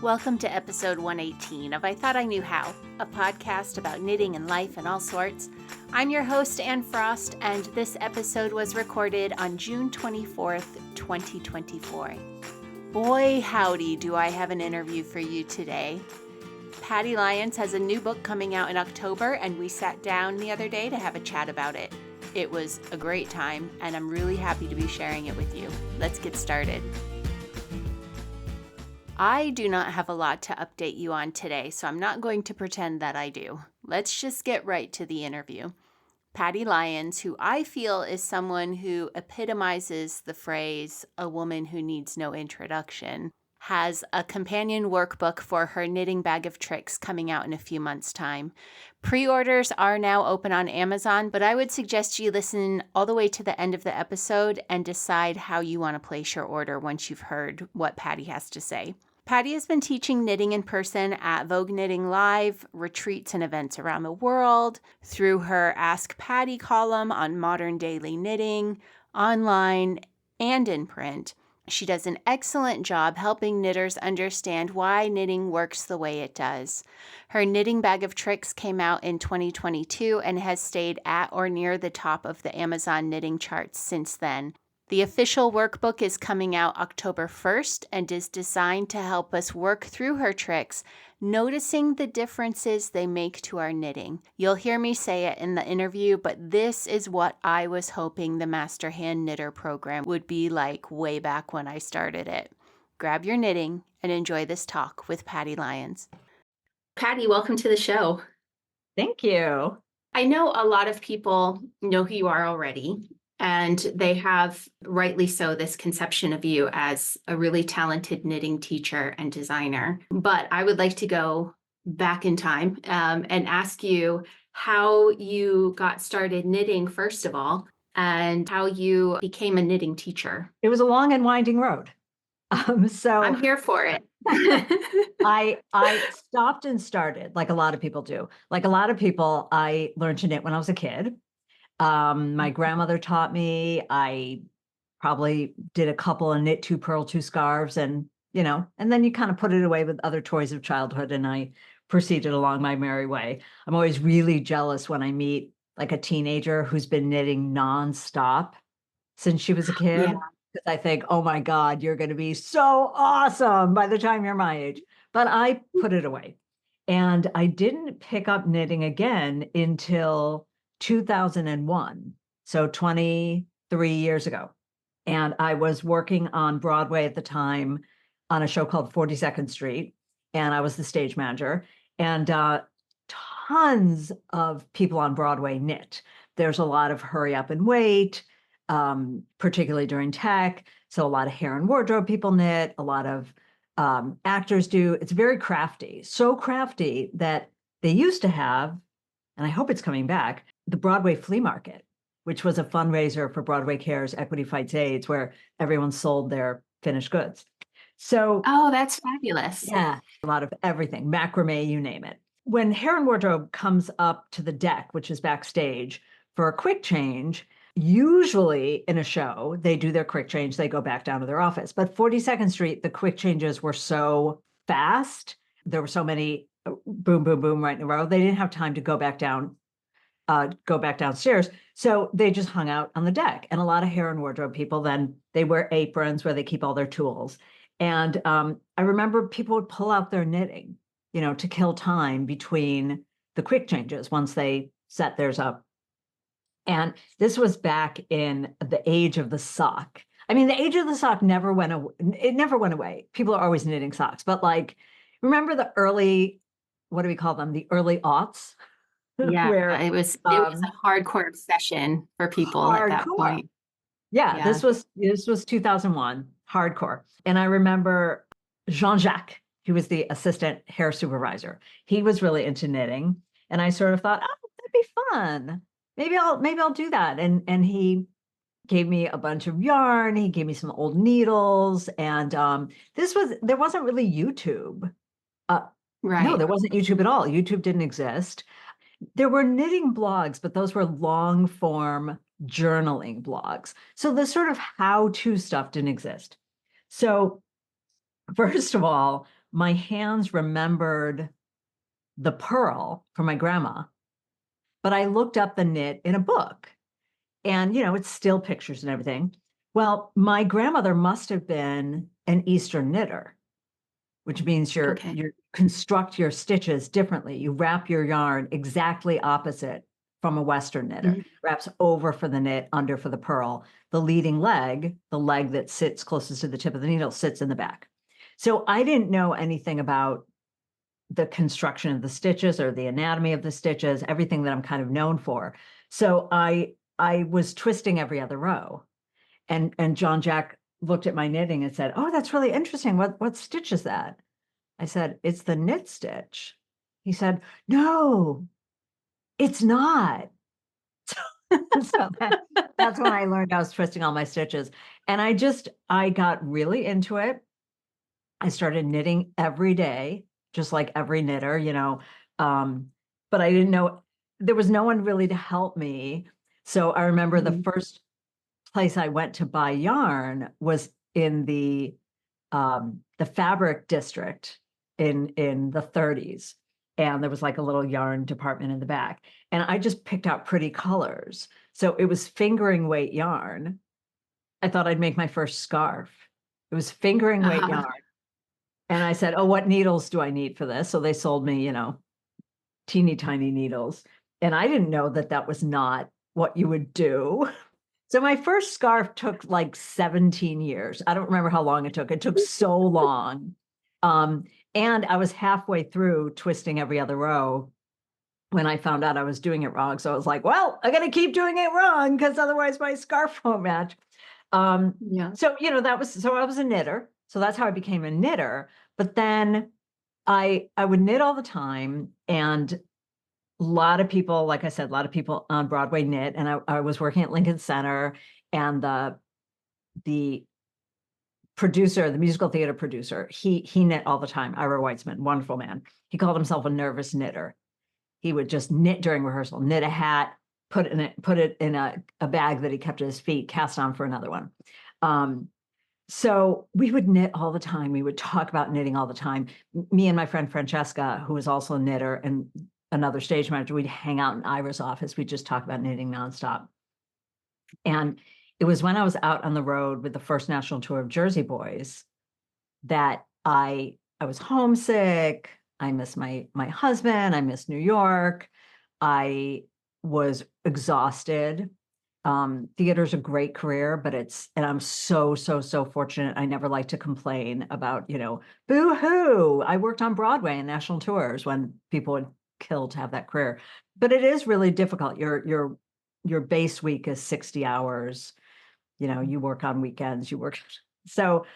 Welcome to episode 118 of I Thought I Knew How, a podcast about knitting and life and all sorts. I'm your host, Anne Frost, and this episode was recorded on June 24th, 2024. Boy, howdy, do I have an interview for you today. Patty Lyons has a new book coming out in October, and we sat down the other day to have a chat about it. It was a great time, and I'm really happy to be sharing it with you. Let's get started. I do not have a lot to update you on today, so I'm not going to pretend that I do. Let's just get right to the interview. Patty Lyons, who I feel is someone who epitomizes the phrase, a woman who needs no introduction, has a companion workbook for her knitting bag of tricks coming out in a few months' time. Pre-orders are now open on Amazon, but I would suggest you listen all the way to the end of the episode and decide how you want to place your order once you've heard what Patty has to say. Patty has been teaching knitting in person at Vogue Knitting Live, retreats and events around the world, through her Ask Patty column on Modern Daily Knitting, online, and in print. She does an excellent job helping knitters understand why knitting works the way it does. Her knitting bag of tricks came out in 2022 and has stayed at or near the top of the Amazon knitting charts since then. The official workbook is coming out October 1st and is designed to help us work through her tricks, noticing the differences they make to our knitting. You'll hear me say it in the interview, but this is what I was hoping the Master Hand Knitter program would be like way back when I started it. Grab your knitting and enjoy this talk with Patty Lyons. Patty, welcome to the show. Thank you. I know a lot of people know who you are already. And they have, rightly so, this conception of you as a really talented knitting teacher and designer. But I would like to go back in time and ask you how you got started knitting, first of all, and how you became a knitting teacher. It was a long and winding road. So I'm here for it. I stopped and started, like a lot of people do. Like a lot of people, I learned to knit when I was a kid. My grandmother taught me. I probably did a couple of knit two, purl two scarves, and then you kind of put it away with other toys of childhood, and I proceeded along my merry way. I'm always really jealous when I meet like a teenager who's been knitting nonstop since she was a kid. Because I think, oh my God, you're going to be so awesome by the time you're my age. But I put it away. And I didn't pick up knitting again until 2001, so 23 years ago. And I was working on Broadway at the time on a show called 42nd Street, and I was the stage manager. And tons of people on Broadway knit. There's a lot of hurry up and wait, particularly during tech. So a lot of hair and wardrobe people knit, a lot of actors do. It's very crafty, so crafty that they used to have, and I hope it's coming back, the Broadway flea market, which was a fundraiser for Broadway Cares Equity Fights AIDS, where everyone sold their finished goods. So, oh, that's fabulous. Yeah, a lot of everything, macrame, you name it. When hair and wardrobe comes up to the deck, which is backstage, for a quick change, usually in a show, they do their quick change, they go back down to their office. But 42nd Street, the quick changes were so fast. There were so many boom, boom, boom right in a row. They didn't have time to go back downstairs. So they just hung out on the deck. And a lot of hair and wardrobe people, then they wear aprons where they keep all their tools. And I remember people would pull out their knitting, to kill time between the quick changes once they set theirs up. And this was back in the age of the sock. I mean, the age of the sock never went away. It never went away. People are always knitting socks. But remember the early, what do we call them? The early aughts? Yeah, where it was a hardcore obsession for people at that point. Yeah, this was 2001, hardcore. And I remember Jean-Jacques, who was the assistant hair supervisor. He was really into knitting. And I sort of thought, oh, that'd be fun. Maybe I'll do that. And he gave me a bunch of yarn. He gave me some old needles. And there wasn't really YouTube. Right. No, there wasn't YouTube at all. YouTube didn't exist. There were knitting blogs, but those were long form journaling blogs. So the sort of how-to stuff didn't exist. So first of all, my hands remembered the purl from my grandma, but I looked up the knit in a book, and it's still pictures and everything. Well, my grandmother must have been an Eastern knitter, which means Okay. you construct your stitches differently. You wrap your yarn exactly opposite from a Western knitter. Mhm. Wraps over for the knit, under for the purl. The leading leg, the leg that sits closest to the tip of the needle, sits in the back. So I didn't know anything about the construction of the stitches or the anatomy of the stitches, everything that I'm kind of known for. So I was twisting every other row. And John Jack looked at my knitting and said, "Oh, that's really interesting. What stitch is that?" I said, "It's the knit stitch." He said, "No, it's not." So that's when I learned I was twisting all my stitches. And I got really into it. I started knitting every day, just like every knitter, but I didn't know, there was no one really to help me. So I remember the Mhm. first place I went to buy yarn was in the fabric district in the 30s. And there was like a little yarn department in the back. And I just picked out pretty colors. So it was fingering weight yarn. I thought I'd make my first scarf. It was fingering weight Uh-huh. yarn. And I said, "Oh, what needles do I need for this?" So they sold me, teeny tiny needles. And I didn't know that that was not what you would do. So my first scarf took like 17 years. I don't remember how long it took. It took so long. Um, and I was halfway through twisting every other row when I found out I was doing it wrong. So I was like, well, I got to keep doing it wrong because otherwise my scarf won't match. Yeah. So, so I was a knitter. So that's how I became a knitter. But then I would knit all the time, and a lot of people, like I said, a lot of people on Broadway knit, and I was working at Lincoln Center, and the producer, the musical theater producer, he knit all the time. Ira Weitzman, wonderful man. He called himself a nervous knitter. He would just knit during rehearsal, knit a hat, put it in a bag that he kept at his feet, cast on for another one. Um, so we would knit all the time. We would talk about knitting all the time. Me and my friend Francesca, who was also a knitter and another stage manager, we'd hang out in Ira's office. We'd just talk about knitting nonstop. And it was when I was out on the road with the first national tour of Jersey Boys that I was homesick. I miss my husband. I miss New York. I was exhausted. Theater's a great career, but and I'm so fortunate. I never like to complain about, boo hoo. I worked on Broadway and national tours when people would kill to have that career. But it is really difficult. Your base week is 60 hours. You work on weekends, you work. So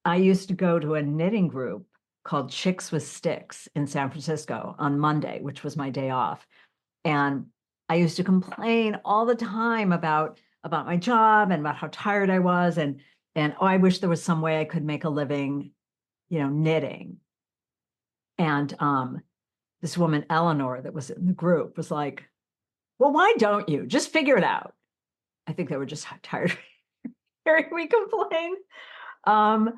I used to go to a knitting group called Chicks with Sticks in San Francisco on Monday, which was my day off. And I used to complain all the time about my job and about how tired I was, and oh, I wish there was some way I could make a living, knitting. And this woman, Eleanor, that was in the group, was like, "Well, why don't you just figure it out?" I think they were just tired of hearing me complain. Um,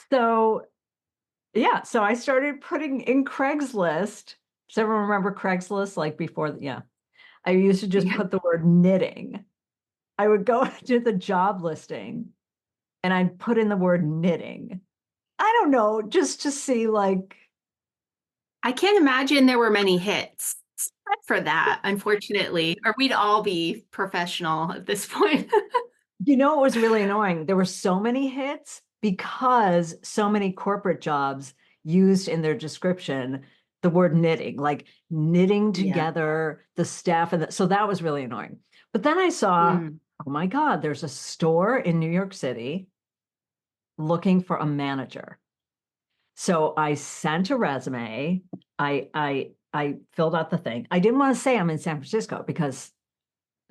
so yeah, so I started putting in Craigslist. Does everyone remember Craigslist? Like before, yeah. I used to just Yeah. put the word knitting. I would go to the job listing and I'd put in the word knitting. I don't know, just to see like, I can't imagine there were many hits for that, unfortunately, or we'd all be professional at this point. it was really annoying. There were so many hits because so many corporate jobs used in their description the word knitting, like knitting Yeah. together the staff. And so that was really annoying. But then I saw, Mm. oh my God, there's a store in New York City looking for a manager. So I sent a resume. I filled out the thing. I didn't want to say I'm in San Francisco because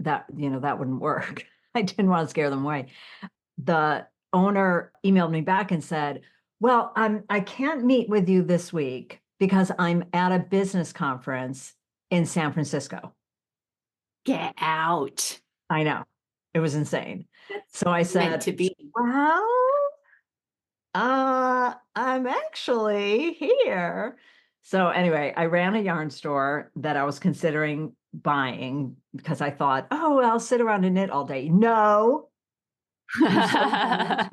that wouldn't work. I didn't want to scare them away. The owner emailed me back and said, "Well, I can't meet with you this week because I'm at a business conference in San Francisco." Get out. I know. It was insane. That's So I meant said, to be. "Well, I'm actually here. So anyway, I ran a yarn store that I was considering buying because I thought, oh, I'll sit around and knit all day. No, you so don't.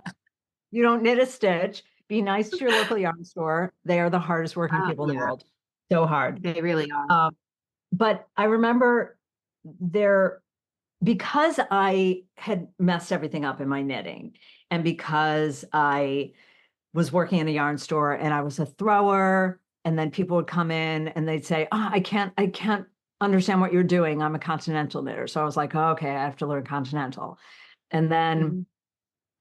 You don't knit a stitch. Be nice to your local yarn store. They are the hardest working people in the Yeah, world. So hard. they really are. Um, but I remember there, because I had messed everything up in my knitting, and because I was working in a yarn store and I was a thrower, and then people would come in and they'd say, oh, I can't understand what you're doing. I'm a continental knitter. So I was like, oh, okay, I have to learn continental. And then Mhm.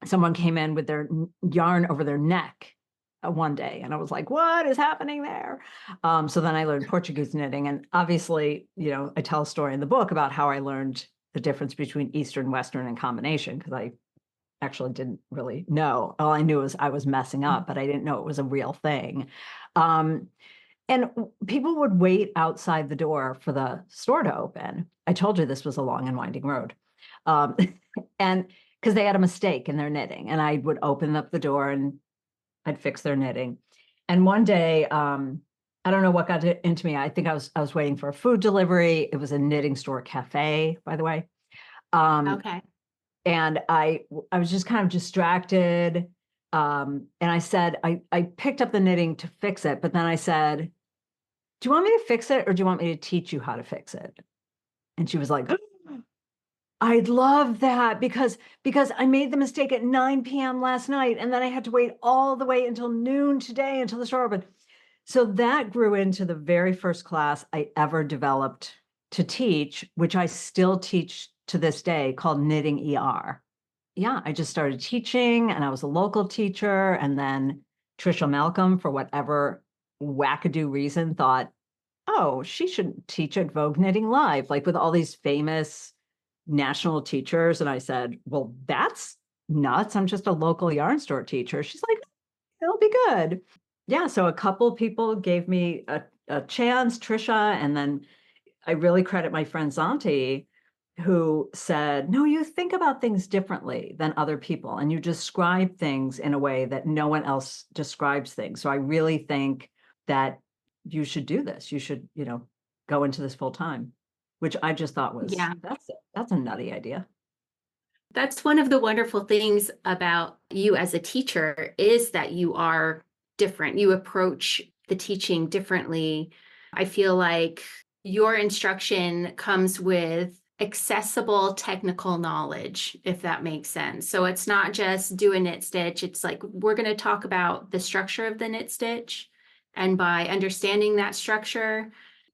someone came in with their yarn over their neck one day, and I was like, what is happening there? So then I learned Portuguese knitting, and obviously, I tell a story in the book about how I learned the difference between Eastern, Western, and combination, because I actually didn't really know. All I knew was I was messing up, but I didn't know it was a real thing. Um, and people would wait outside the door for the store to open. I told you this was a long and winding road. Um, and because they had a mistake in their knitting, and I would open up the door and I'd fix their knitting. And one day, I don't know what got into me. I think I was waiting for a food delivery. It was a knitting store cafe, by the way. Um, Okay. and I was just kind of distracted. And I said, I picked up the knitting to fix it, but then I said, do you want me to fix it or do you want me to teach you how to fix it? And she was like, I'd love that because I made the mistake at 9 p.m. last night, and then I had to wait all the way until noon today until the store opened. So that grew into the very first class I ever developed to teach, which I still teach to this day, called Knitting ER. Yeah, I just started teaching, and I was a local teacher, and then Trisha Malcolm, for whatever wackadoo reason, thought, oh, she should teach at Vogue Knitting Live, like with all these famous national teachers. And I said, well, that's nuts. I'm just a local yarn store teacher. She's like, it'll be good. Yeah. So a couple people gave me a chance, Trisha. And then I really credit my friend Zanti, who said, no, you think about things differently than other people, and you describe things in a way that no one else describes things. So I really think that you should do this. You should, go into this full time, which I just thought was, Yeah. that's a nutty idea. That's one of the wonderful things about you as a teacher is that you are different. You approach the teaching differently. I feel like your instruction comes with accessible technical knowledge, if that makes sense. So it's not just do a knit stitch. It's like we're going to talk about the structure of the knit stitch. And by understanding that structure,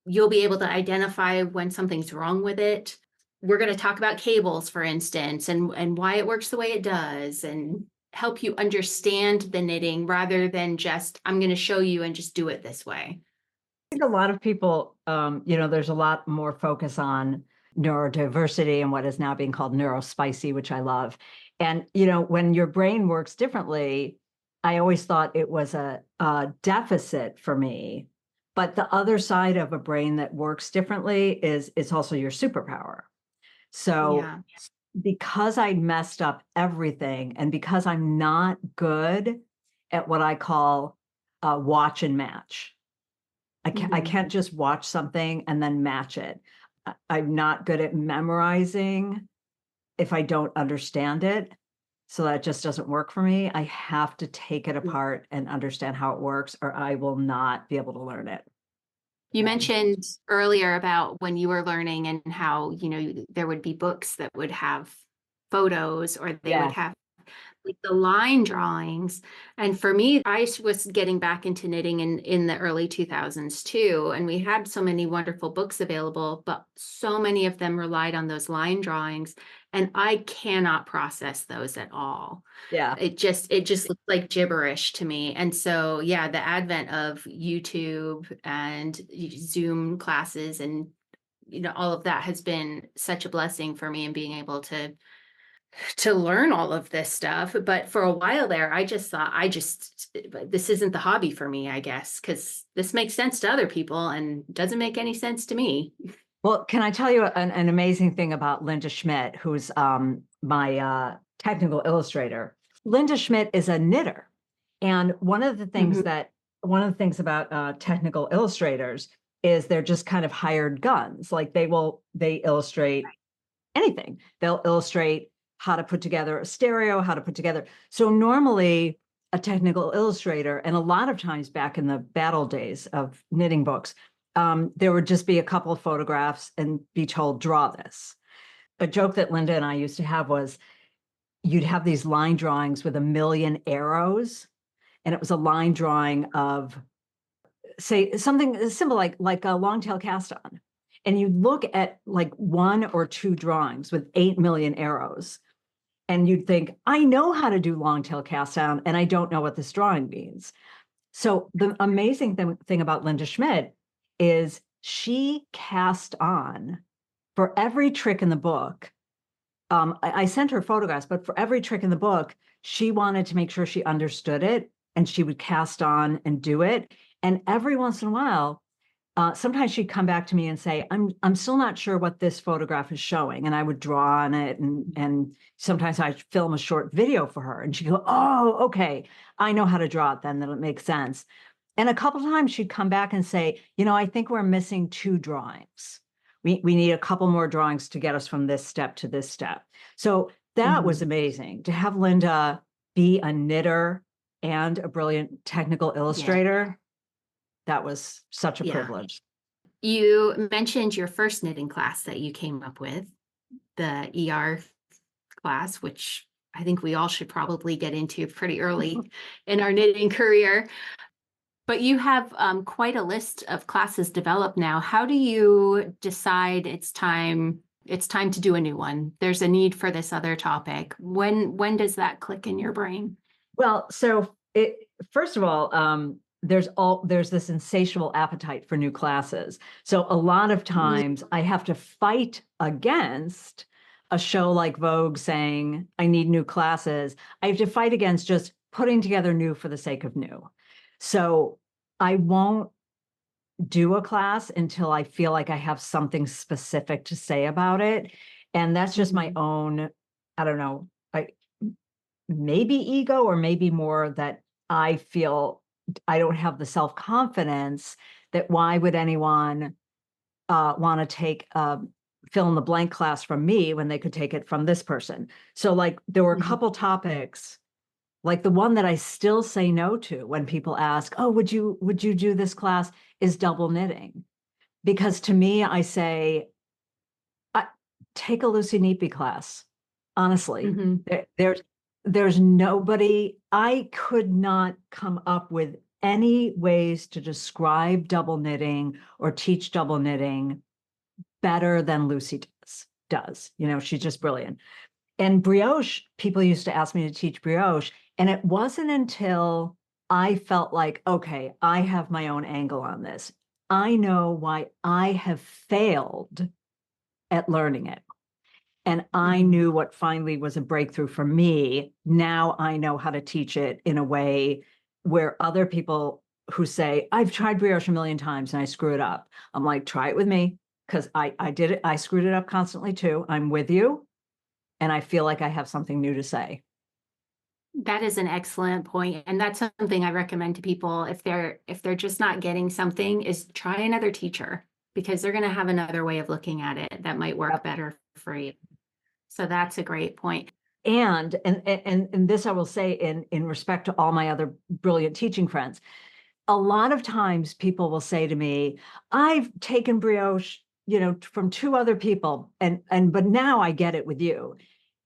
you'll be able to identify when something's wrong with it. We're going to talk about cables, for instance, and why it works the way it does, and help you understand the knitting rather than just, I'm going to show you and just do it this way. I think a lot of people, there's a lot more focus on neurodiversity and what is now being called neurospicy, which I love. And, when your brain works differently, I always thought it was a deficit for me. But the other side of a brain that works differently is it's also your superpower. So Yeah. because I messed up everything, and because I'm not good at what I call watch and match, I Mhm. can't just watch something and then match it. I'm not good at memorizing if I don't understand it. So that just doesn't work for me. I have to take it apart and understand how it works, or I will not be able to learn it. You mentioned earlier about when you were learning and how, there would be books that would have photos or they would Yeah. have like the line drawings. And for me, was getting back into knitting in the early 2000s too. And we had so many wonderful books available, but so many of them relied on those line drawings. And I cannot process those at all. Yeah. It just looks like gibberish to me. And so, yeah, the advent of YouTube and Zoom classes and all of that has been such a blessing for me in being able to learn all of this stuff. But for a while there, I just thought, this isn't the hobby for me, I guess, because this makes sense to other people and doesn't make any sense to me. Well, can I tell you an amazing thing about Linda Schmidt, who's my technical illustrator? Linda Schmidt is a knitter. And one of the things Mhm. about technical illustrators is they're just kind of hired guns. Like they illustrate anything. They'll illustrate how to put together a stereo, how to put together. So normally a technical illustrator, and a lot of times back in the battle days of knitting books, there would just be a couple of photographs and be told, draw this. A joke that Linda and I used to have was you'd have these line drawings with a million arrows, and it was a line drawing of, say, something simple like a long tail cast on. And you look at like one or two drawings with 8 million arrows, and you'd think, I know how to do long tail cast on, and I don't know what this drawing means. So the amazing thing about Linda Schmidt is she cast on for every trick in the book. I sent her photographs, but for every trick in the book, she wanted to make sure she understood it, and she would cast on and do it. And every once in a while, sometimes she'd come back to me and say, I'm still not sure what this photograph is showing. And I would draw on it, and sometimes I'd film a short video for her. And she'd go, oh, okay, I know how to draw it then it makes sense. And a couple of times she'd come back and say, I think we're missing 2 drawings. We need a couple more drawings to get us from this step to this step. So that was Mhm. amazing to have Linda be a knitter and a brilliant technical Yeah. illustrator. That was such a Yeah. privilege. You mentioned your first knitting class that you came up with, the ER class, which I think we all should probably get into pretty early in our knitting career. But you have quite a list of classes developed now. How do you decide it's time? It's time to do a new one. There's a need for this other topic. When does that click in your brain? Well, so first of all, there's this insatiable appetite for new classes. So a lot of Mhm. times I have to fight against a show like Vogue saying I need new classes. I have to fight against just putting together new for the sake of new. So I won't do a class until I feel like I have something specific to say about it. And that's just my Mhm. own, I don't know, maybe ego, or maybe more that I feel I don't have the self-confidence that why would anyone want to take a fill in the blank class from me when they could take it from this person. So like there were a Mhm. couple topics, like the one that I still say no to when people ask, oh, would you do this class, is double knitting. Because to me, I say, I, take a Lucy Neepy class. Honestly, Mhm. there's nobody. I could not come up with any ways to describe double knitting or teach double knitting better than Lucy does. She's just brilliant. And brioche, people used to ask me to teach brioche, and it wasn't until I felt like, okay, I have my own angle on this. I know why I have failed at learning it. And I Mhm. knew what finally was a breakthrough for me. Now I know how to teach it in a way where other people who say, I've tried brioche a million times and I screw it up. I'm like, try it with me, because I did it. I screwed it up constantly too. I'm with you. And I feel like I have something new to say. That is an excellent point, and that's something I recommend to people if they're just not getting something, is try another teacher, because they're going to have another way of looking at it that might work Yep. better for you. So that's a great point. And this I will say in respect to all my other brilliant teaching friends. A lot of times people will say to me, I've taken brioche, from 2 other people, but now I get it with you.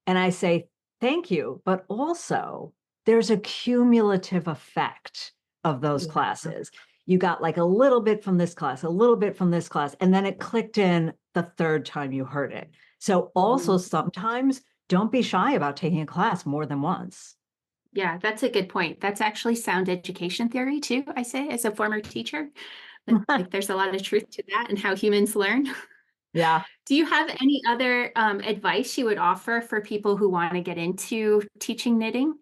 And I say, thank you. But also, there's a cumulative effect of those Yeah. classes. You got like a little bit from this class, a little bit from this class, and then it clicked in the 3rd time you heard it. So also Mhm. sometimes don't be shy about taking a class more than once. Yeah, that's a good point. That's actually sound education theory too, I say, as a former teacher. Like there's a lot of truth to that and how humans learn. Yeah. Do you have any other advice you would offer for people who want to get into teaching knitting?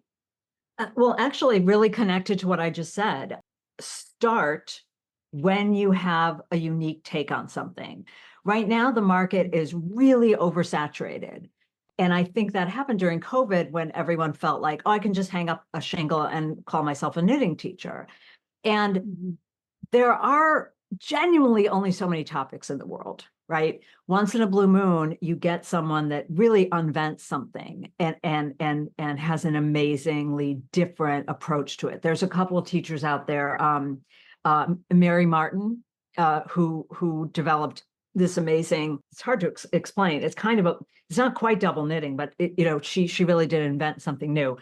Well, actually, really connected to what I just said. Start when you have a unique take on something. Right now, the market is really oversaturated. And I think that happened during COVID when everyone felt like, oh, I can just hang up a shingle and call myself a knitting teacher. And Mhm. there are genuinely only so many topics in the world, right? Once in a blue moon, you get someone that really invents something and has an amazingly different approach to it. There's a couple of teachers out there, Mary Martin, who developed this amazing. It's hard to explain. It's kind of it's not quite double knitting, but she really did invent something new.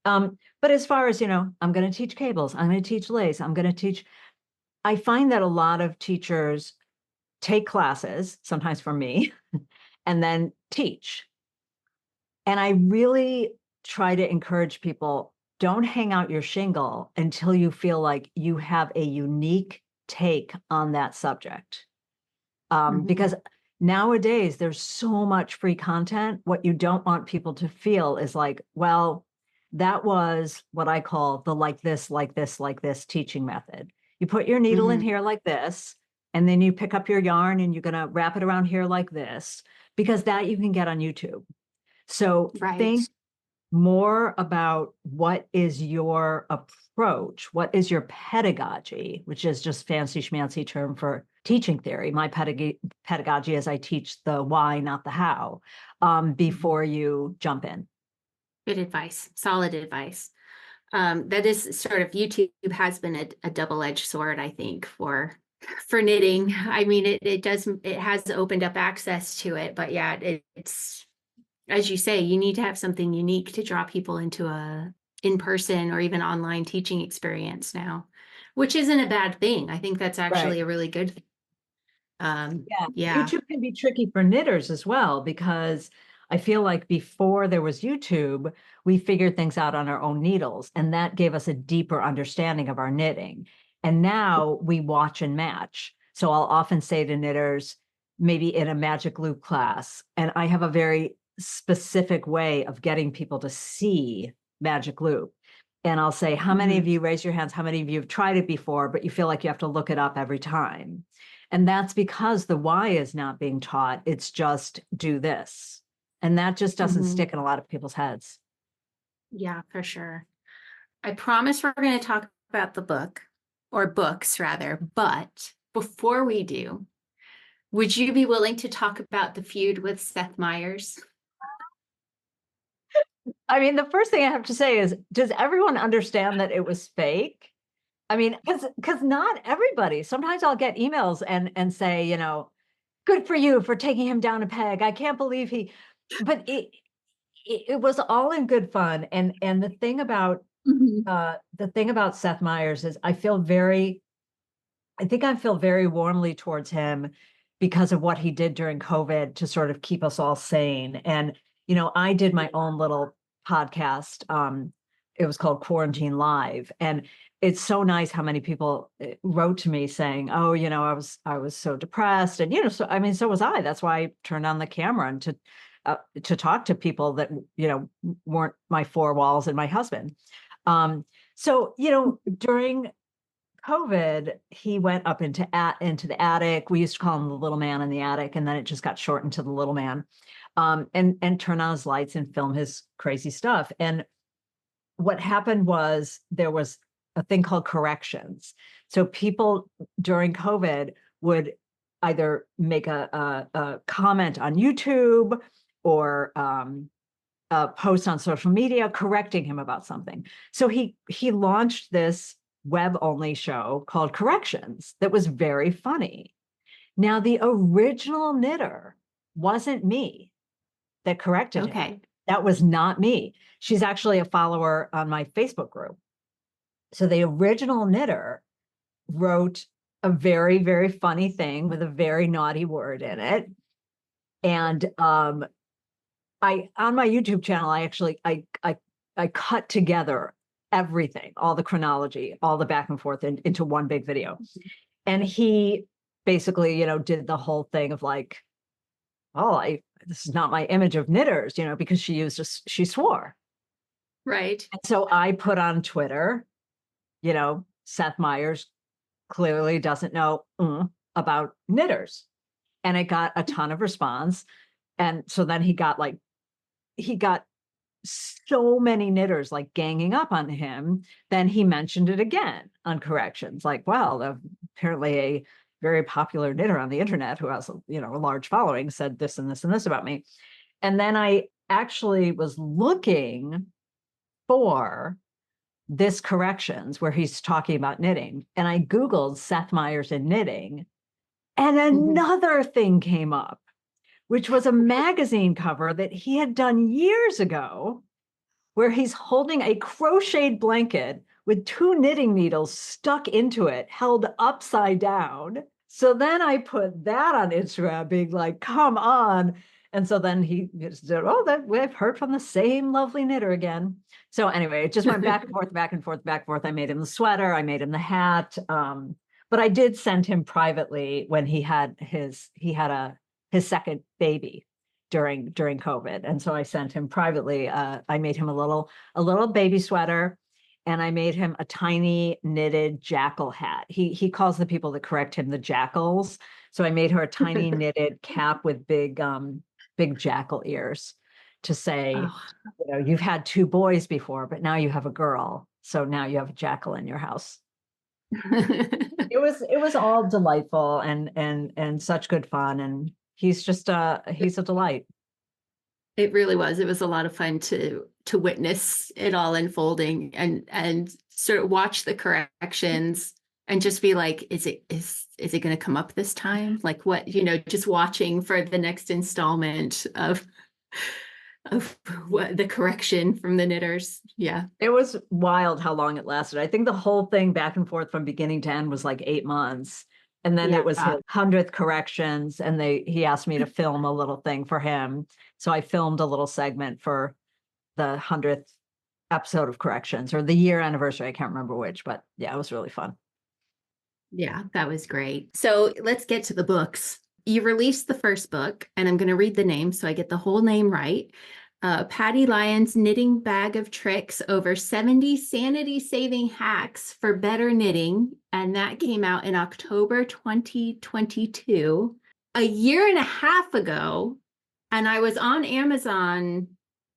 But as far as I'm going to teach cables, I'm going to teach lace, I'm going to teach. I find that a lot of teachers take classes, sometimes from me, and then teach. And I really try to encourage people, don't hang out your shingle until you feel like you have a unique take on that subject. Mhm. Because nowadays there's so much free content. What you don't want people to feel is like, well, that was what I call the like this, like this, like this teaching method. You put your needle in Mhm. here like this, and then you pick up your yarn and you're going to wrap it around here like this, because that you can get on YouTube. So Right. think more about what is your approach, what is your pedagogy, which is just fancy schmancy term for teaching theory. My pedagogy is I teach the why, not the how, Mhm. before you jump in. Good advice. Solid advice. That is sort of YouTube has been a double-edged sword, I think, for knitting. I mean, it has opened up access to it, but yeah, it's as you say, you need to have something unique to draw people into a in-person or even online teaching experience now, which isn't a bad thing. I think that's Right. actually a really good thing. Yeah, Yeah. YouTube can be tricky for knitters as well, because I feel like before there was YouTube, we figured things out on our own needles, and that gave us a deeper understanding of our knitting. And now we watch and match. So I'll often say to knitters, maybe in a magic loop class, and I have a very specific way of getting people to see magic loop. And I'll say, how many of Mhm. you raise your hands? How many of you have tried it before, but you feel like you have to look it up every time? And that's because the why is not being taught. It's just do this. And that just doesn't Mhm. stick in a lot of people's heads. Yeah, for sure. I promise we're going to talk about the book or books rather, but before we do, would you be willing to talk about the feud with Seth Meyers? I mean, the first thing I have to say is, does everyone understand that it was fake? I mean, because not everybody. Sometimes I'll get emails and say, good for you for taking him down a peg. I can't believe he, but it was all in good fun. And Mhm. the thing about Seth Meyers is I think I feel very warmly towards him because of what he did during COVID to sort of keep us all sane. And, I did my own little podcast. It was called Quarantine Live. And it's so nice how many people wrote to me saying, oh, I was so depressed. And, so I mean, so was I. That's why I turned on the camera and to talk to people that, weren't my four walls and my husband. So, during COVID, he went up into the attic. We used to call him the little man in the attic, and then it just got shortened to the little man. And turn on his lights and film his crazy stuff. And what happened was there was a thing called corrections. So people during COVID would either make a comment on YouTube or post on social media correcting him about something. So he launched this web only show called Corrections that was very funny. Now the original knitter wasn't me that corrected him. Okay. That was not me. She's actually a follower on my Facebook group. So the original knitter wrote a very, very funny thing with a very naughty word in it. And I on my YouTube channel, I actually I cut together everything, all the chronology, all the back and forth into one big video. And he basically, did the whole thing of like, oh, this is not my image of knitters, because she swore. Right. And so I put on Twitter, Seth Meyers clearly doesn't know about knitters. And it got a ton of response. And so then he got like he got so many knitters like ganging up on him, then he mentioned it again on corrections. Like, well, apparently a very popular knitter on the internet who has, you know, a large following said this and this and this about me. And then I actually was looking for this corrections where he's talking about knitting. And I Googled Seth Meyers and knitting, and Mhm. another thing came up, which was a magazine cover that he had done years ago, where he's holding a crocheted blanket with 2 knitting needles stuck into it, held upside down. So then I put that on Instagram, being like, come on. And so then he said, oh, that we've heard from the same lovely knitter again. So anyway, it just went back and forth, back and forth, back and forth. I made him the sweater, I made him the hat. But I did send him privately when he had his second baby during COVID. And so I sent him privately. I made him a little baby sweater, and I made him a tiny knitted jackal hat. He calls the people that correct him the jackals. So I made her a tiny knitted cap with big jackal ears to say, Oh. you know, you've had 2 boys before, but now you have a girl. So now you have a jackal in your house. It was all delightful and such good fun. And he's a delight. It really was. It was a lot of fun to witness it all unfolding and sort of watch the corrections and just be like, is it going to come up this time? Like what, just watching for the next installment of what the correction from the knitters. Yeah. It was wild how long it lasted. I think the whole thing back and forth from beginning to end was like 8 months. And then it was his Yeah. 100th corrections, and he asked me to film a little thing for him. So I filmed a little segment for the 100th episode of corrections, or the year anniversary. I can't remember which, but yeah, it was really fun. Yeah, that was great. So let's get to the books. You released the first book, and I'm going to read the name so I get the whole name right. Patty Lyons' Knitting Bag of Tricks, over 70 sanity-saving hacks for better knitting. And that came out in October 2022, a year and a half ago. And I was on Amazon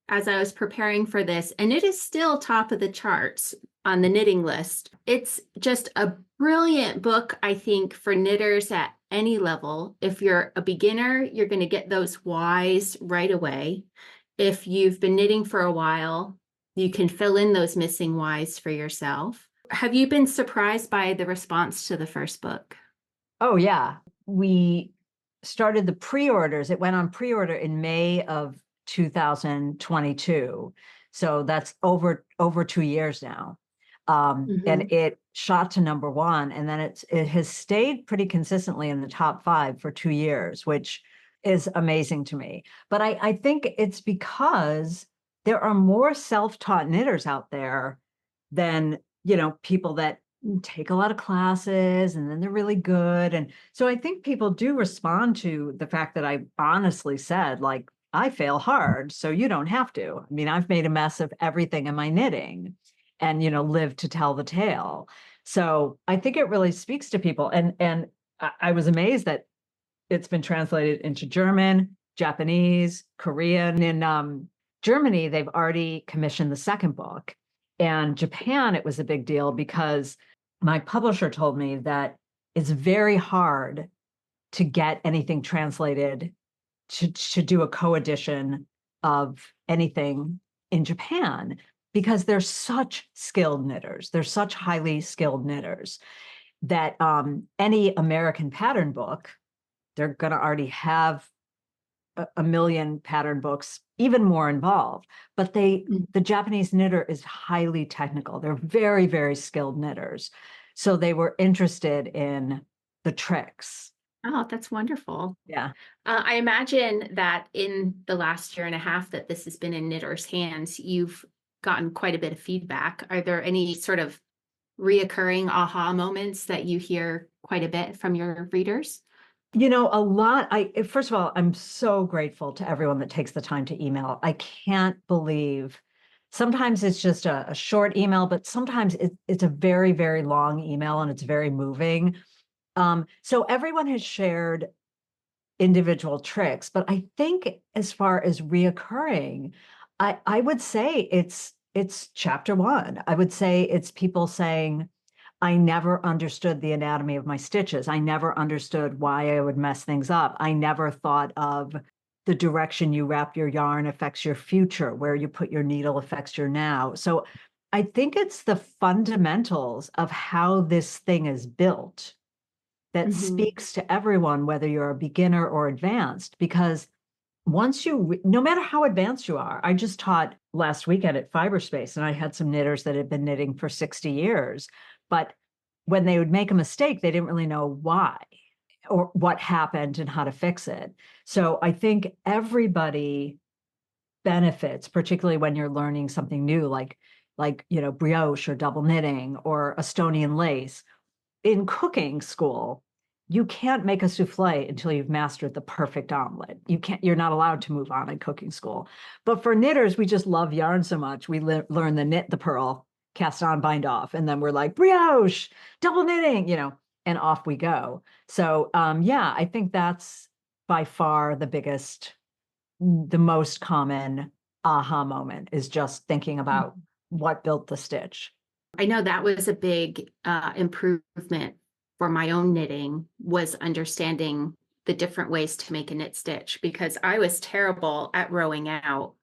as I was preparing for this, and it is still top of the charts on the knitting list. It's just a brilliant book, I think, for knitters at any level. If you're a beginner, you're going to get those whys right away. If you've been knitting for a while, you can fill in those missing whys for yourself. Have you been surprised by the response to the first book? Oh, yeah. We started the pre-orders. It went on pre-order in May of 2022. So that's over 2 years now. And it shot to #1, and then it has stayed pretty consistently in the top 5 for 2 years, which is amazing to me. But I think it's because there are more self-taught knitters out there than, people that take a lot of classes and then they're really good. And so I think people do respond to the fact that I honestly said, like, I fail hard, so you don't have to. I mean, I've made a mess of everything in my knitting and, live to tell the tale. So I think it really speaks to people. And I was amazed that it's been translated into German, Japanese, Korean. In Germany, they've already commissioned the second book. And Japan, it was a big deal because my publisher told me that it's very hard to get anything translated to do a co-edition of anything in Japan, because they're such skilled knitters. They're such highly skilled knitters that any American pattern book, they're going to already have a million pattern books, even more involved. But the Japanese knitter is highly technical. They're very, very skilled knitters. So they were interested in the tricks. Oh, that's wonderful. Yeah. I imagine that in the last year and a half that this has been in knitters' hands, you've gotten quite a bit of feedback. Are there any sort of reoccurring aha moments that you hear quite a bit from your readers? A lot. First of all, I'm so grateful to everyone that takes the time to email. I can't believe sometimes it's just a short email, but sometimes it's a very, very long email, and it's very moving. So everyone has shared individual tricks. But I think as far as reoccurring, I would say it's chapter one. I would say it's people saying, I never understood the anatomy of my stitches. I never understood why I would mess things up. I never thought of the direction you wrap your yarn affects your future, where you put your needle affects your now. So I think it's the fundamentals of how this thing is built that Mhm. speaks to everyone, whether you're a beginner or advanced, because once no matter how advanced you are, I just taught last weekend at Fiberspace, and I had some knitters that had been knitting for 60 years. But when they would make a mistake, they didn't really know why or what happened and how to fix it. So I think everybody benefits, particularly when you're learning something new, like brioche or double knitting or Estonian lace. In cooking school, you can't make a souffle until you've mastered the perfect omelet. You're not allowed to move on in cooking school. But for knitters, we just love yarn so much. We learn the knit, the purl, cast on, bind off, and then we're like brioche, double knitting, and off we go. So yeah, I think that's by far the most common aha moment is just thinking about what built the stitch. I know that was a big improvement for my own knitting, was understanding the different ways to make a knit stitch, because I was terrible at rowing out.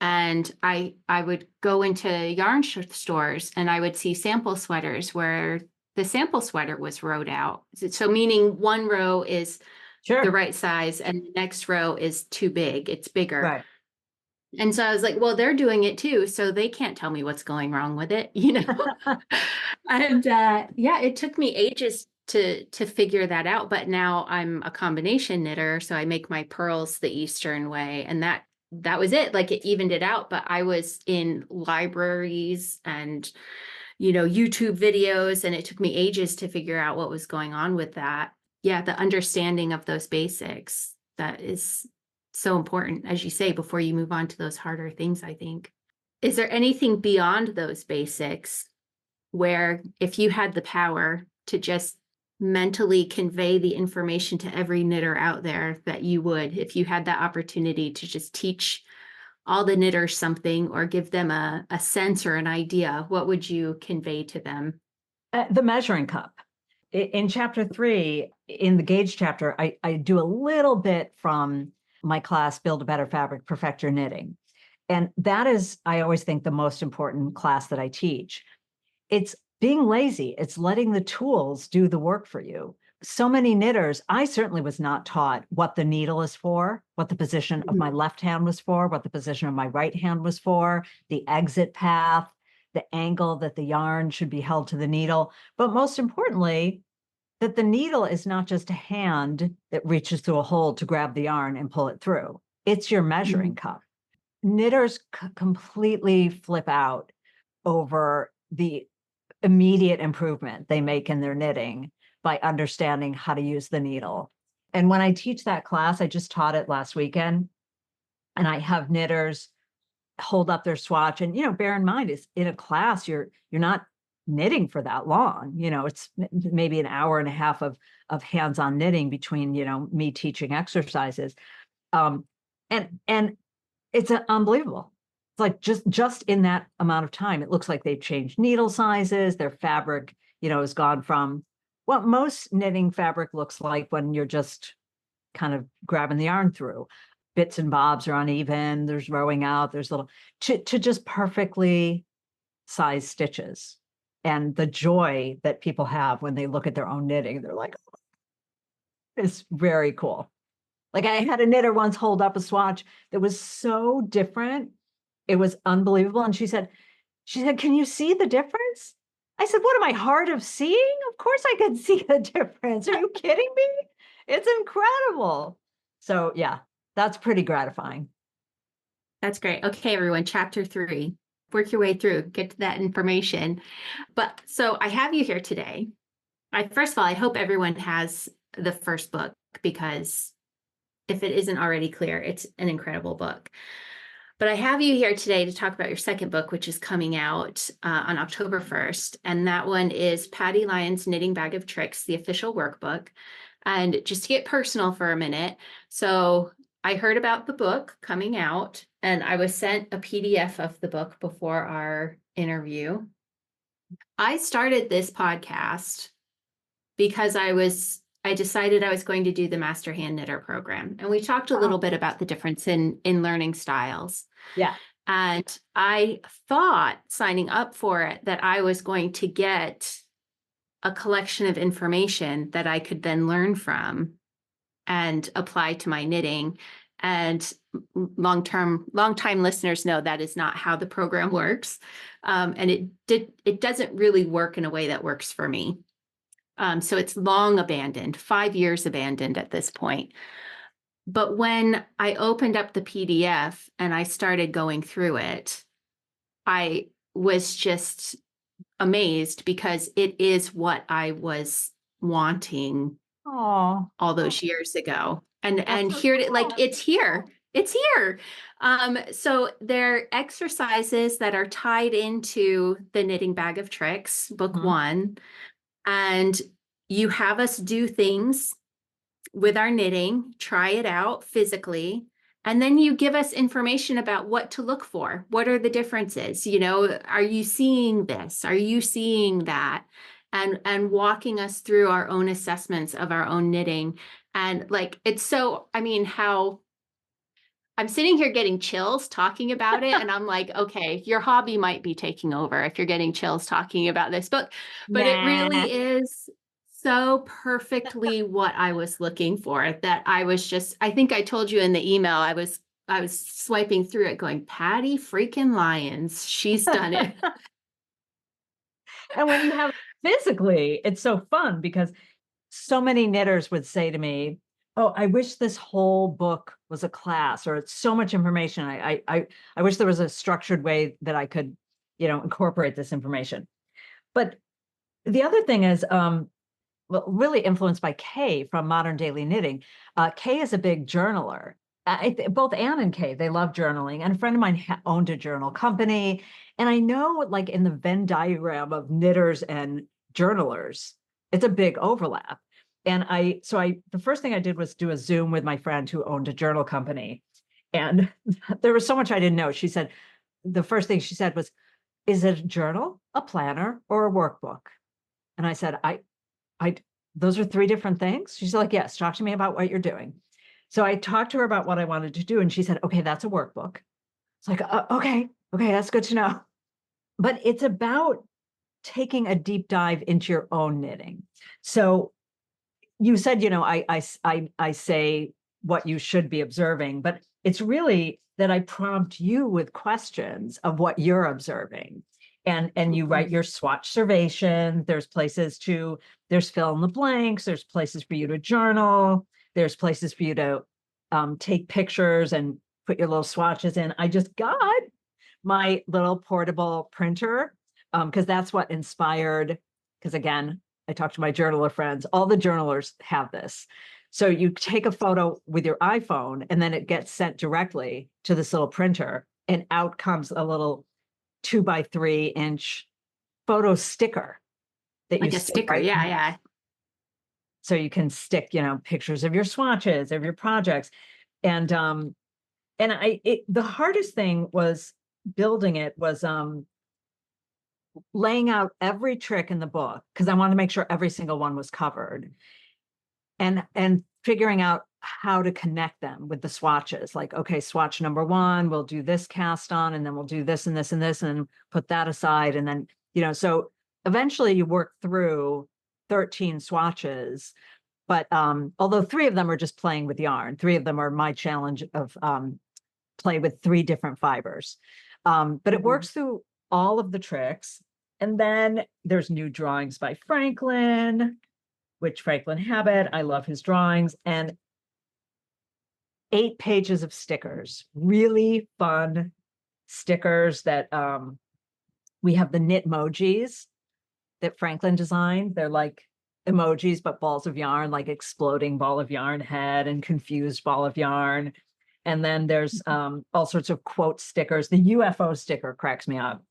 And I would go into yarn stores and I would see sample sweaters where the sample sweater was rowed out. So meaning one row is the Sure. right size and the next row is too big, it's bigger. Right. And so I was like, well, they're doing it too, so they can't tell me what's going wrong with it, you know? And yeah, it took me ages to figure that out, but now I'm a combination knitter, so I make my pearls the Eastern way, and that was it. Like, it evened it out, but I was in libraries and, YouTube videos, and it took me ages to figure out what was going on with that. Yeah, the understanding of those basics, that is so important, as you say, before you move on to those harder things, I think. Is there anything beyond those basics where, if you had the power to just mentally convey the information to every knitter out there, that you would, if you had that opportunity to just teach all the knitters something or give them a sense or an idea, what would you convey to them? The measuring cup. In chapter 3, in the gauge chapter, I do a little bit from my class, Build a Better Fabric, Perfect Your Knitting. And that is, I always think, the most important class that I teach. It's being lazy. It's letting the tools do the work for you. So many knitters, I certainly was not taught what the needle is for, what the position of my Mhm. left hand was for, what the position of my right hand was for, the exit path, the angle that the yarn should be held to the needle. But most importantly, that the needle is not just a hand that reaches through a hole to grab the yarn and pull it through. It's your measuring Mhm. cup. Knitters completely flip out over the immediate improvement they make in their knitting by understanding how to use the needle. And when I teach that class, I just taught it last weekend, and I have knitters hold up their swatch. And bear in mind, is in a class, you're not knitting for that long. It's maybe an hour and a half of hands-on knitting between me teaching exercises. Um, and it's unbelievable. It's like just in that amount of time, it looks like they've changed needle sizes. Their fabric, has gone from what most knitting fabric looks like when you're just kind of grabbing the yarn through. Bits and bobs are uneven. There's rowing out. There's little to just perfectly sized stitches. And the joy that people have when they look at their own knitting, they're like, oh, it's very cool. Like, I had a knitter once hold up a swatch that was so different. It was unbelievable. And she said, can you see the difference? I said, what am I, hard of seeing? Of course I can see the difference. Are you kidding me? It's incredible. So yeah, that's pretty gratifying. That's great. Okay, everyone, chapter 3. Work your way through, get to that information. But so I have you here today. First of all, I hope everyone has the first book, because if it isn't already clear, it's an incredible book. But I have you here today to talk about your second book, which is coming out on October 1st. And that one is Patty Lyons' Knitting Bag of Tricks, the official workbook. And just to get personal for a minute, so I heard about the book coming out, and I was sent a PDF of the book before our interview. I started this podcast because I decided I was going to do the Master Hand Knitter program. And we talked a little bit about the difference in learning styles. Yeah. And I thought signing up for it that I was going to get a collection of information that I could then learn from and apply to my knitting. And long-time listeners know that is not how the program works. And it doesn't really work in a way that works for me. So it's long abandoned, 5 years abandoned at this point. But when I opened up the PDF and I started going through it, I was just amazed because it is what I was wanting Oh, all those years ago. And that's so here it like cool. it's here. It's here. So they're exercises that are tied into the Knitting Bag of Tricks, book Mhm. 1. And you have us do things with our knitting, try it out physically, and then you give us information about what to look for. What are the differences? Are you seeing this? Are you seeing that? And walking us through our own assessments of our own knitting. And like, it's so, I mean, how I'm sitting here getting chills talking about it. And I'm like, okay, your hobby might be taking over if you're getting chills talking about this book, but it Nah. really is so perfectly what I was looking for that I think I told you in the email, I was swiping through it going, Patty freaking Lyons, she's done it. And when you have physically, it's so fun because so many knitters would say to me, "Oh, I wish this whole book was a class, or it's so much information. I wish there was a structured way that I could, incorporate this information." But the other thing is, well, really influenced by Kay from Modern Daily Knitting. Kay is a big journaler. Both Anne and Kay, they love journaling. And a friend of mine owned a journal company. And I know, like in the Venn diagram of knitters and journalers, it's a big overlap. And the first thing I did was do a Zoom with my friend who owned a journal company. And there was so much I didn't know. The first thing she said was, "Is it a journal, a planner, or a workbook?" And I said, I those are 3 different things? She's like, "Yes, talk to me about what you're doing." So I talked to her about what I wanted to do, and she said, "Okay, that's a workbook." It's like, okay, that's good to know." But it's about taking a deep dive into your own knitting. So you said, I say what you should be observing, but it's really that I prompt you with questions of what you're observing. And you write your swatch observation. There's fill in the blanks. There's places for you to journal. There's places for you to take pictures and put your little swatches in. I just got my little portable printer because that's what inspired. Because again, I talked to my journaler friends. All the journalers have this. So you take a photo with your iPhone and then it gets sent directly to this little printer, and out comes a little 2 by 3 inch photo sticker that you Like a stick sticker. right Yeah, in. yeah. So you can stick, pictures of your swatches, of your projects. And the hardest thing was building it was laying out every trick in the book because I wanted to make sure every single one was covered, and figuring out how to connect them with the swatches. Like, okay, swatch number 1, we'll do this cast on, and then we'll do this and this and this, and put that aside. And then, so eventually you work through 13 swatches. But although 3 of them are just playing with yarn, 3 of them are my challenge of play with 3 different fibers. But it works through all of the tricks. And then there's new drawings by Franklin, which Franklin Habit. I love his drawings. And 8 pages of stickers, really fun stickers that we have the knit emojis that Franklin designed. They're like emojis, but balls of yarn, like exploding ball of yarn head and confused ball of yarn. And then there's all sorts of quote stickers. The UFO sticker cracks me up.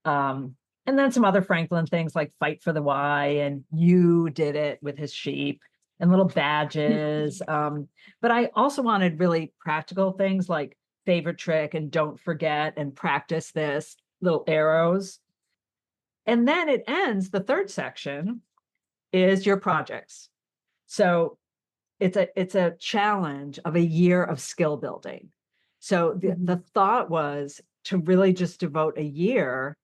And then some other Franklin things like fight for the Y and you did it with his sheep and little badges. But I also wanted really practical things like favorite trick and don't forget and practice this, little arrows. And then it ends, the third section is your projects. So it's a challenge of a year of skill building. So the thought was to really just devote a year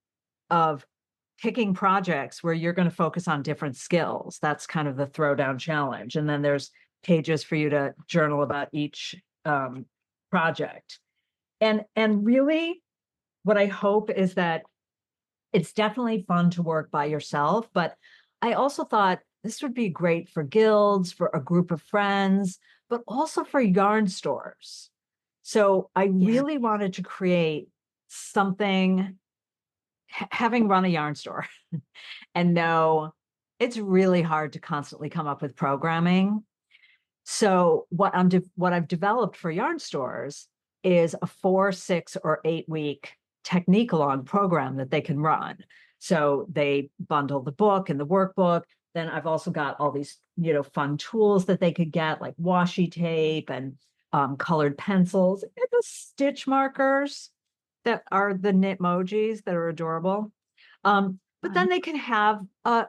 of picking projects where you're going to focus on different skills. That's kind of the throwdown challenge. And then there's pages for you to journal about each project. And really what I hope is that it's definitely fun to work by yourself, but I also thought this would be great for guilds, for a group of friends, but also for yarn stores. So I really wanted to create something, having run a yarn store and know it's really hard to constantly come up with programming. So what I've developed for yarn stores is a 4, 6, or 8 week technique-along program that they can run. So they bundle the book and the workbook. Then I've also got all these, fun tools that they could get, like washi tape and colored pencils and the stitch markers that are the knitmojis that are adorable. But then they can have a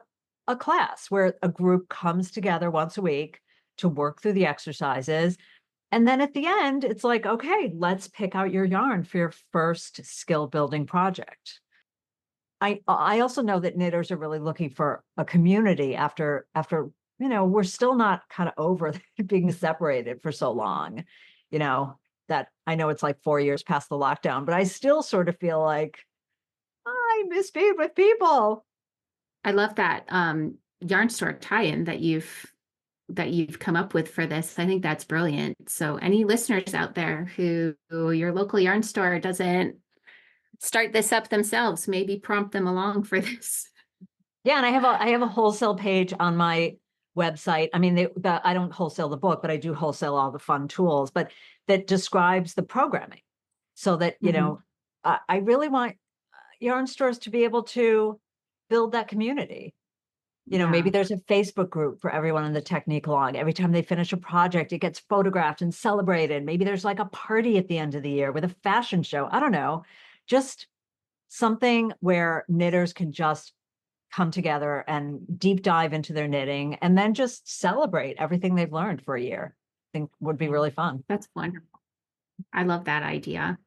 class where a group comes together once a week to work through the exercises. And then at the end, it's like, okay, let's pick out your yarn for your first skill building project. I also know that knitters are really looking for a community after, we're still not kind of over being separated for so long, that I know it's like 4 years past the lockdown, but I still sort of feel like I miss being with people. I love that yarn store tie-in that you've come up with for this. I think that's brilliant. So any listeners out there who your local yarn store doesn't start this up themselves, maybe prompt them along for this. Yeah, and I have a wholesale page on my website. I mean, I don't wholesale the book, but I do wholesale all the fun tools, but that describes the programming so that, I really want yarn stores to be able to build that community. Maybe there's a Facebook group for everyone in the technique along. Every time they finish a project, it gets photographed and celebrated. Maybe there's like a party at the end of the year with a fashion show. I don't know, just something where knitters can just come together and deep dive into their knitting and then just celebrate everything they've learned for a year. I think would be really fun. That's wonderful. I love that idea.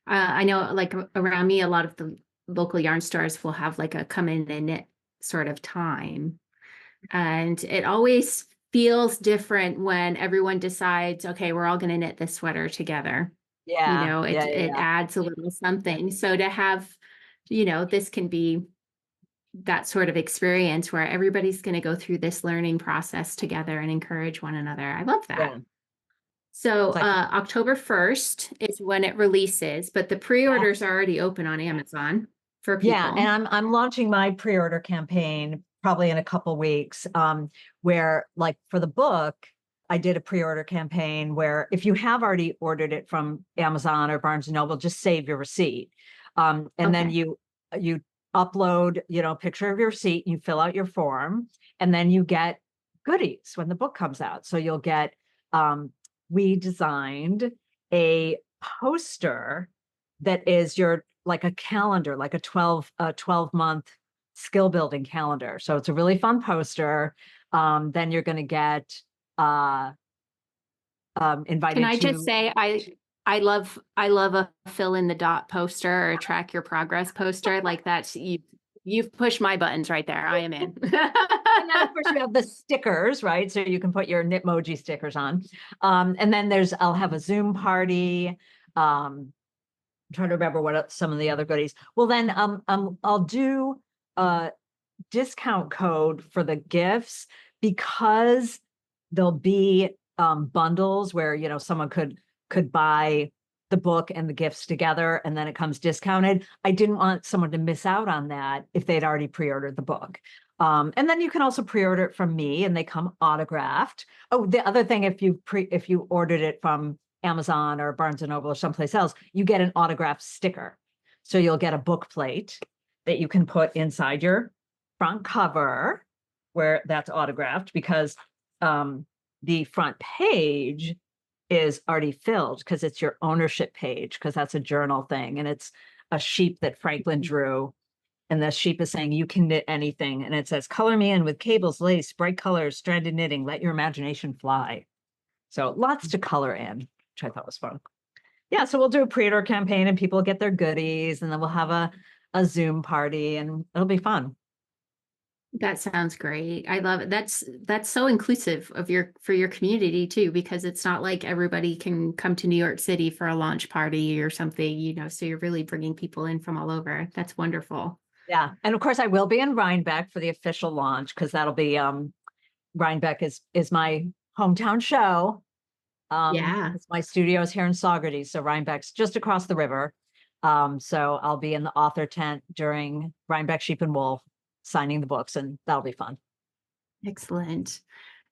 I know like around me, a lot of the local yarn stores will have like a come in and knit sort of time. And it always feels different when everyone decides, okay, we're all going to knit this sweater together. Yeah. It adds a little something. So to have, this can be that sort of experience where everybody's going to go through this learning process together and encourage one another. I love that. Yeah. So October 1st is when it releases, but the pre-orders are already open on Amazon for people. Yeah, and I'm launching my pre-order campaign probably in a couple weeks, where like for the book, I did a pre-order campaign where if you have already ordered it from Amazon or Barnes & Noble, just save your receipt. And then you upload, a picture of your receipt, you fill out your form, and then you get goodies when the book comes out. So you'll get, we designed a poster that is like a calendar, like a 12-month skill building calendar. So it's a really fun poster. Then you're going to get invited. Can I just say, I love a fill in the dot poster or a track your progress poster like that. You've pushed my buttons right there. I am in. And then of course you have the stickers, right? So you can put your knitmoji stickers on. And then I'll have a Zoom party. I'm trying to remember what some of the other goodies. Well, then I'll do a discount code for the gifts because there'll be bundles where someone could buy the book and the gifts together and then it comes discounted. I didn't want someone to miss out on that if they'd already pre-ordered the book. And then you can also pre-order it from me and they come autographed. Oh, the other thing, if you ordered it from Amazon or Barnes and Noble or someplace else, you get an autographed sticker. So you'll get a book plate that you can put inside your front cover where that's autographed, because the front page is already filled because it's your ownership page, because that's a journal thing. And it's a sheep that Franklin drew. And the sheep is saying, you can knit anything. And it says, color me in with cables, lace, bright colors, stranded knitting, let your imagination fly. So lots to color in, which I thought was fun. Yeah, so we'll do a pre-order campaign and people get their goodies, and then we'll have a Zoom party and it'll be fun. That sounds great. I love it. That's so inclusive for your community too, because it's not like everybody can come to New York City for a launch party or something, so you're really bringing people in from all over. That's wonderful. Yeah. And of course I will be in Rhinebeck for the official launch, because that'll be Rhinebeck is my hometown show. Yeah. It's my studios here in Saugerties, so Rhinebeck's just across the river. So I'll be in the author tent during Rhinebeck Sheep and Wool, signing the books, and that'll be fun. Excellent.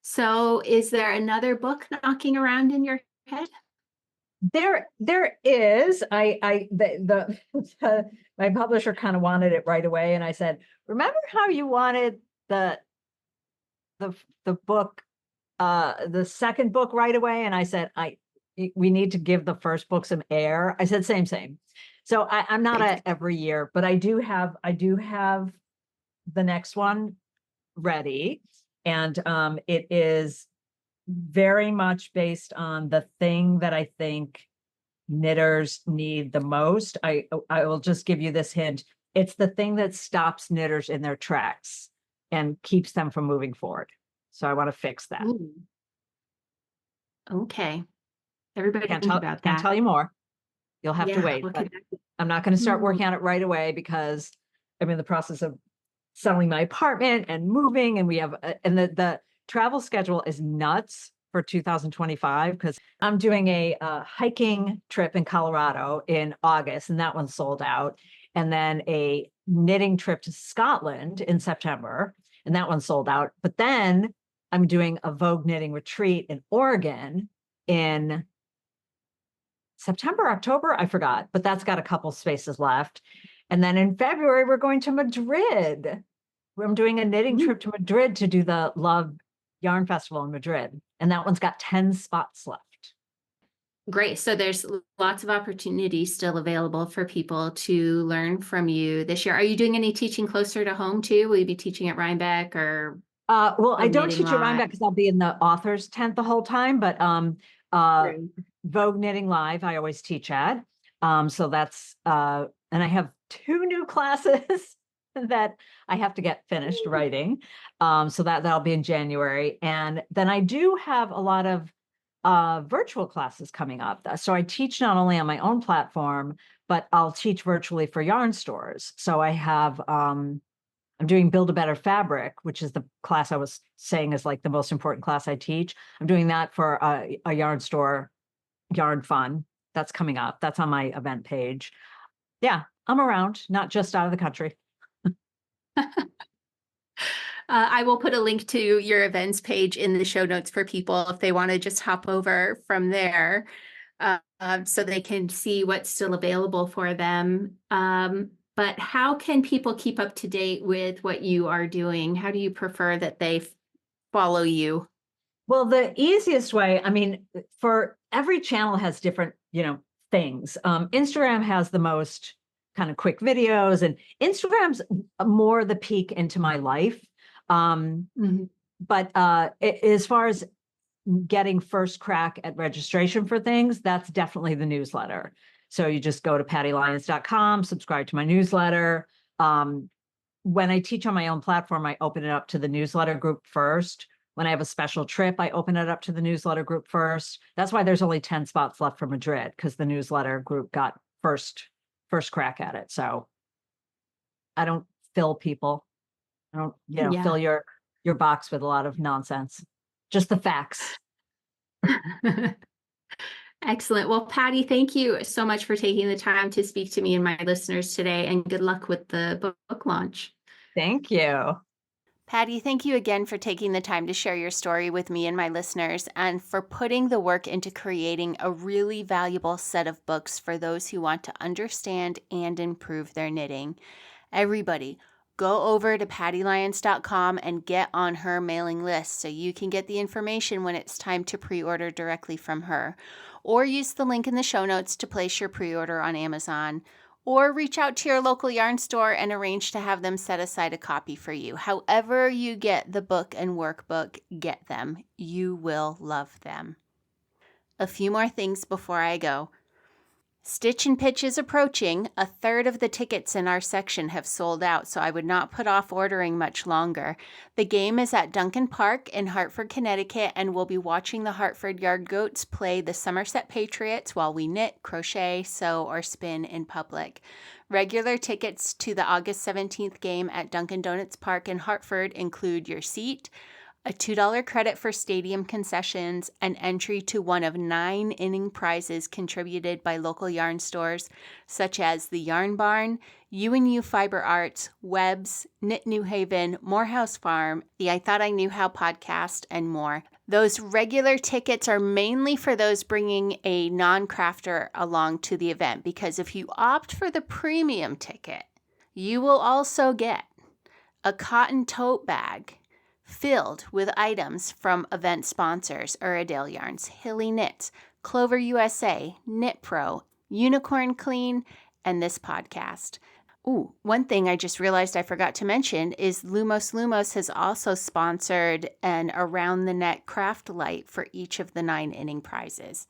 So is there another book knocking around in your head? There is. My publisher kind of wanted it right away, and I said, remember how you wanted the book, the second book right away? And I said, we need to give the first book some air. I said, same. So I'm not a every year, but I do have the next one ready. And it is very much based on the thing that I think knitters need the most. I will just give you this hint. It's the thing that stops knitters in their tracks and keeps them from moving forward. So I want to fix that. Ooh. Okay. Everybody Can't think about that. Can't tell you more. You'll have to Yeah, wait. But I'm not going to start working on it right away, because I'm in the process of selling my apartment and moving, and we have and the travel schedule is nuts for 2025, because I'm doing a hiking trip in Colorado in August, and that one's sold out, and then a knitting trip to Scotland in September, and that one's sold out. But then I'm doing a Vogue knitting retreat in Oregon in September, October, I forgot, but that's got a couple spaces left. And then in February, we're going to Madrid. I'm doing a knitting trip to Madrid to do the Love Yarn Festival in Madrid. And that one's got 10 spots left. Great. So there's lots of opportunities still available for people to learn from you this year. Are you doing any teaching closer to home too? Will you be teaching at Rhinebeck or? Well, I don't teach at Rhinebeck because I'll be in the author's tent the whole time, but Vogue Knitting Live, I always teach at. So that's, and I have 2 new classes that I have to get finished writing. So that'll be in January. And then I do have a lot of virtual classes coming up. So I teach not only on my own platform, but I'll teach virtually for yarn stores. So I have, I'm doing Build a Better Fabric, which is the class I was saying is like the most important class I teach. I'm doing that for a yarn store, Yarn Fun. That's coming up. That's on my event page. Yeah, I'm around, not just out of the country. I will put a link to your events page in the show notes for people if they want to just hop over from there, so they can see what's still available for them. But how can people keep up to date with what you are doing? How do you prefer that they follow you? Well, the easiest way, I mean, for every channel has different, things. Instagram has the most kind of quick videos, and Instagram's more the peek into my life. But as far as getting first crack at registration for things, that's definitely the newsletter. So you just go to pattylyons.com, subscribe to my newsletter. When I teach on my own platform, I open it up to the newsletter group first. When I have a special trip, I open it up to the newsletter group first. That's why there's only 10 spots left for Madrid, because the newsletter group got first crack at it. So I don't fill people. I don't, fill your box with a lot of nonsense. Just the facts. Excellent. Well, Patty, thank you so much for taking the time to speak to me and my listeners today, and good luck with the book launch. Thank you. Patty, thank you again for taking the time to share your story with me and my listeners, and for putting the work into creating a really valuable set of books for those who want to understand and improve their knitting. Everybody, go over to pattylyons.com and get on her mailing list so you can get the information when it's time to pre-order directly from her. Or use the link in the show notes to place your pre-order on Amazon. Or reach out to your local yarn store and arrange to have them set aside a copy for you. However you get the book and workbook, get them. You will love them. A few more things before I go. Stitch and Pitch is approaching. A third of the tickets in our section have sold out, so I would not put off ordering much longer. The game is at Duncan Park in Hartford, Connecticut, and we'll be watching the Hartford Yard Goats play the Somerset Patriots while we knit, crochet, sew, or spin in public. Regular tickets to the August 17th game at Dunkin' Donuts Park in Hartford include your seat, a $2 credit for stadium concessions, and entry to one of 9 inning prizes contributed by local yarn stores such as the Yarn Barn, U&U Fiber Arts, Webb's, Knit New Haven, Morehouse Farm, the I Thought I Knew How podcast, and more. Those regular tickets are mainly for those bringing a non-crafter along to the event, because if you opt for the premium ticket, you will also get a cotton tote bag filled with items from event sponsors: Uradale Yarns, Hilly Knits, Clover USA, Knit Pro, Unicorn Clean, and this podcast. Ooh, one thing I just realized I forgot to mention is Lumos has also sponsored an Around the Net craft light for each of the 9 inning prizes.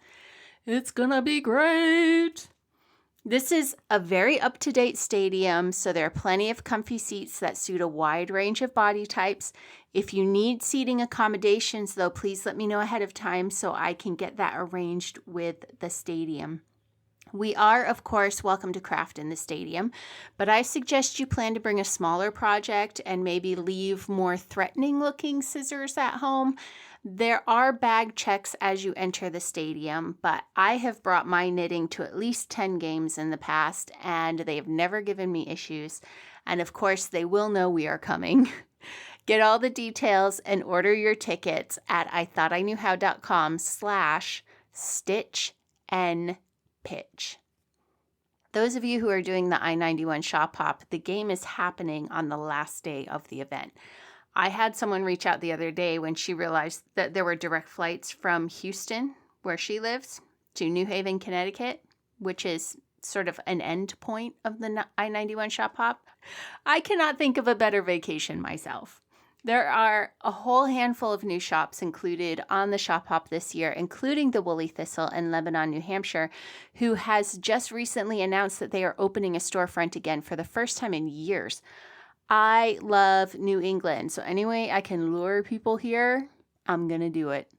It's gonna be great! This is a very up-to-date stadium, so there are plenty of comfy seats that suit a wide range of body types. If you need seating accommodations, though, please let me know ahead of time so I can get that arranged with the stadium. We are, of course, welcome to craft in the stadium, but I suggest you plan to bring a smaller project and maybe leave more threatening-looking scissors at home. There are bag checks as you enter the stadium, but I have brought my knitting to at least 10 games in the past, and they have never given me issues. And of course, they will know we are coming. Get all the details and order your tickets at ithoughtIknewhow.com/stitchandpitch. Those of you who are doing the I-91 shop hop, the game is happening on the last day of the event. I had someone reach out the other day when she realized that there were direct flights from Houston, where she lives, to New Haven, Connecticut, which is sort of an end point of the I-91 shop hop. I cannot think of a better vacation myself. There are a whole handful of new shops included on the shop hop this year, including the Woolly Thistle in Lebanon, New Hampshire, who has just recently announced that they are opening a storefront again for the first time in years. I love New England, so anyway I can lure people here, I'm going to do it.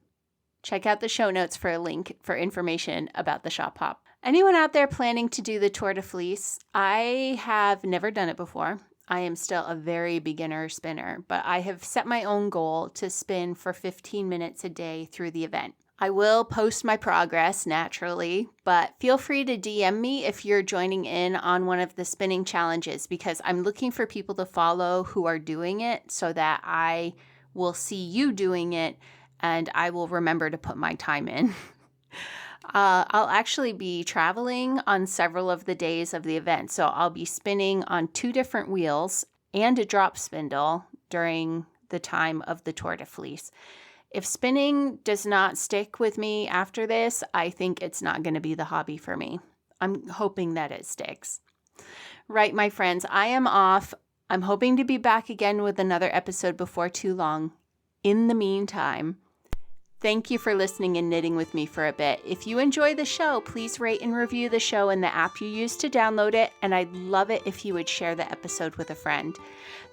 Check out the show notes for a link for information about the shop hop. Anyone out there planning to do the Tour de Fleece? I have never done it before. I am still a very beginner spinner, but I have set my own goal to spin for 15 minutes a day through the event. I will post my progress naturally, but feel free to DM me if you're joining in on one of the spinning challenges, because I'm looking for people to follow who are doing it so that I will see you doing it and I will remember to put my time in. I'll actually be traveling on several of the days of the event, so I'll be spinning on 2 different wheels and a drop spindle during the time of the Tour de Fleece. If spinning does not stick with me after this, I think it's not going to be the hobby for me. I'm hoping that it sticks. Right, my friends, I am off. I'm hoping to be back again with another episode before too long. In the meantime, thank you for listening and knitting with me for a bit. If you enjoy the show, please rate and review the show in the app you use to download it, and I'd love it if you would share the episode with a friend.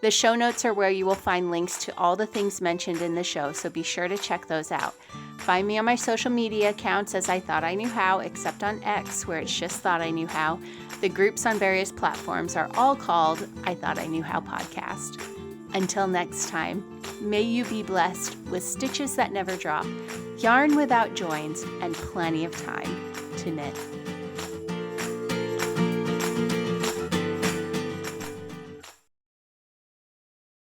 The show notes are where you will find links to all the things mentioned in the show, so be sure to check those out. Find me on my social media accounts as I Thought I Knew How, except on X, where it's just Thought I Knew How. The groups on various platforms are all called I Thought I Knew How Podcast. Until next time, may you be blessed with stitches that never drop, yarn without joins, and plenty of time to knit.